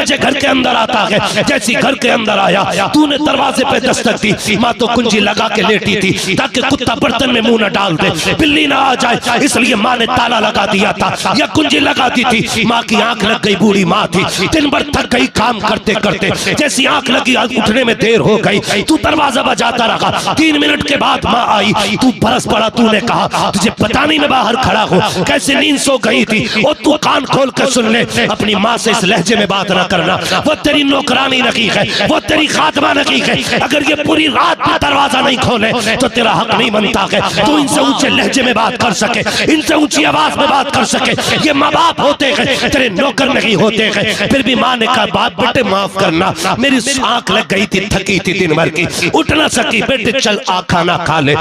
بجے گھر کے اندر آتا ہے، جیسی گھر کے اندر آیا تو نے دروازے پہ دستک دی، ماں تو کنجی لگا کے لیٹی تھی تاکہ کتا برتن میں منہ نہ ڈال دے، بلی نہ آ جائے، اس لیے ماں نے تالا لگا دیا تھا یا کنجی لگا دی تھی۔ ماں کی آنکھ لگ گئی، بوڑھی ماں تھی، دن بھر تھک گئی کام کرتے کرتے، جیسی آنکھ لگی اٹھنے میں دیر ہو گئی، تو دروازہ بجاتا رہا۔ 3 منٹ کے بعد ماں آئی، تو برس پڑا، تو نے کہا تجھے پتہ نہیں میں باہر کھڑا ہوں، کیسے نیند سو گئی تھی، اور تو کان کھول کر سن لے، اپنی ماں سے اس لہجے میں بات نہ کرنا، وہ تیری نوکرانی نہیں ہے، وہ تیری خادمہ نہیں ہے، اگر یہ پوری رات بھی دروازہ نہیں کھولے تو تیرا حق نہیں بنتا ہے تو ان سے اونچے لہجے میں بات کر سکے، ان سے اونچی آواز میں بات کر سکے۔ یہ ماں باپ ہوتے ہیں، تیرے نوکر نہیں ہوتے ہیں۔ پھر بھی ماں نے کہا باپ بیٹے معاف کرنا، میری آنکھ لگ گئی تھی، تھکی تھی دن بھر کی، اٹھ نہ سکی، بیٹے چل آ کھانا کھا لے۔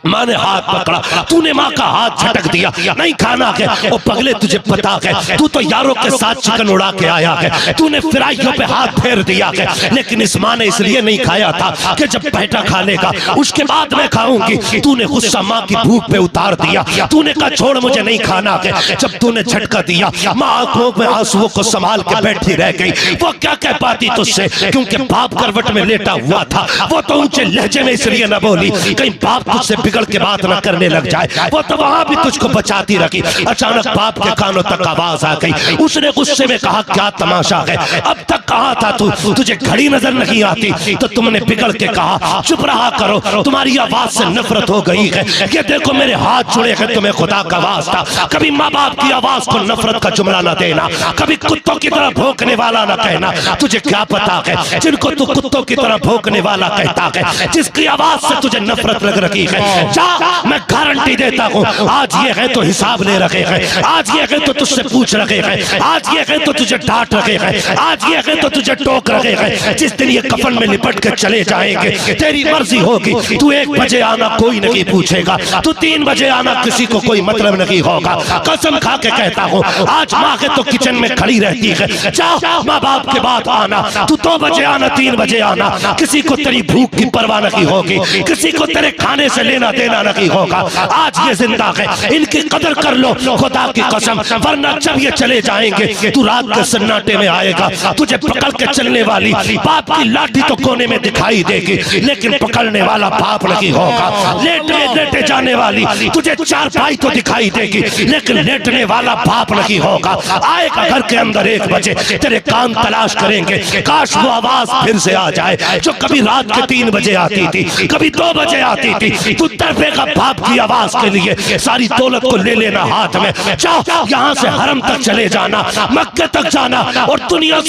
ماں نے ہاتھ پکڑا، تو نے ماں کا ہاتھ جھٹک دیا، نہیں کھانا ہے، او پگلے تجھے پتا ہے تو یاروں کے ساتھ چکن اڑا کے آیا ہے، تو نے فرائیوں پہ ہاتھ پھیر دیا ہے، لیکن اس ماں نے اس لیے نہیں کھایا تھا کہ جب بیٹا کھا لے گا اس کے بعد میں کھاؤں گی۔ تو نے غصہ ماں کی بھوک پہ اتار دیا، تو نے کہا چھوڑ مجھے نہیں کھانا ہے۔ جب تو نے جھٹکا دیا، ماں آنکھوں میں آنسوؤں کو سنبھال کے بیٹھی رہ گئی، وہ کیا کہہ پاتی تجھ سے، کیونکہ باپ کروٹ میں لیٹا ہوا تھا، وہ تو اونچے لہجے میں اس لیے نہ بولی کہیں باپ تجھ سے بگڑ کے بات نہ کرنے لگ جائے، وہ تو وہاں بھی تجھ کو بچاتی رکھی۔ اچانک باپ کے کانوں تک آواز آ گئی، اس نے غصے میں کہا کیا تماشا ہے، اب تک کہاں تھا تو، تجھے گھڑی نظر نہیں آتی، تو تم نے بگڑ کے کہا چپ رہا کرو، تمہاری آواز سے نفرت ہو گئی ہے، یہ دیکھو میرے ہاتھ جڑے ہیں، تمہیں خدا کا واسطہ کبھی ماں باپ کی آواز کو نفرت کا جملہ نہ دینا، کبھی کتوں کی طرح بھونکنے والا نہ کہنا۔ تجھے کیا پتا ہے جن کو تو کتوں کی طرح بھونکنے والا کہتا ہے، جس کی آواز سے تجھے نفرت لگ رکھی ہے، جا میں گارنٹی دیتا ہوں آج یہ ہے تو حساب لے رکھے ہیں، آج یہ ہے تو تجھ سے پوچھ رکھے ہیں، آج یہ ہے تو تجھے ڈانٹ رکھے ہیں، آج یہ ہے تو تجھے ٹوک رکھے ہیں۔ جس دن یہ کفن میں لپٹ کے چلے جائیں گے تیری مرضی ہوگی، تو 1 بجے آنا کوئی نہیں پوچھے گا، تو 3 بجے آنا کسی کو کوئی مطلب نہیں ہوگا۔ قسم کھا کے کہتا ہوں آج ماں کے تو کچن میں کھڑی رہتی ہے، جا ماں باپ کے بعد آنا، تو 2 بجے آنا 3 بجے آنا، کسی کو تیری بھوک کی پرواہ نہیں ہوگی، کسی کو تیرے کھانے سے لینا دینا نہیں ہوگا۔ آج یہ زندہ ہے، ان کی قدر کر لو خدا کی قسم، ورنہ جب یہ چلے جائیں گے تو رات کے سناٹے میں آئے گا، تجھے پکڑ کے چلنے والی باپ کی لاٹھی تو کونے میں دکھائی دے گی، لیکن پکڑنے والا باپ نہیں ہوگا۔ لیٹنے لیٹے جانے والی تجھے چارپائی تو دکھائی دے گی، لیکن لیٹنے والا باپ نہیں ہوگا۔ آئے گا گھر کے اندر 1 بجے، تیرے کان تلاش کریں گے، کاش وہ آواز پھر سے آ جائے جو کبھی رات کے 3 بجے آتی تھی، کبھی 2 بجے آتی تھی۔ تو تڑپے گا باپ کی آواز کے لیے، ساری دولت کو لے لینا ہاتھ میں، چاہو یہاں سے حرم تک چلے جانا، مکہ تک جانا، اور دنیا سے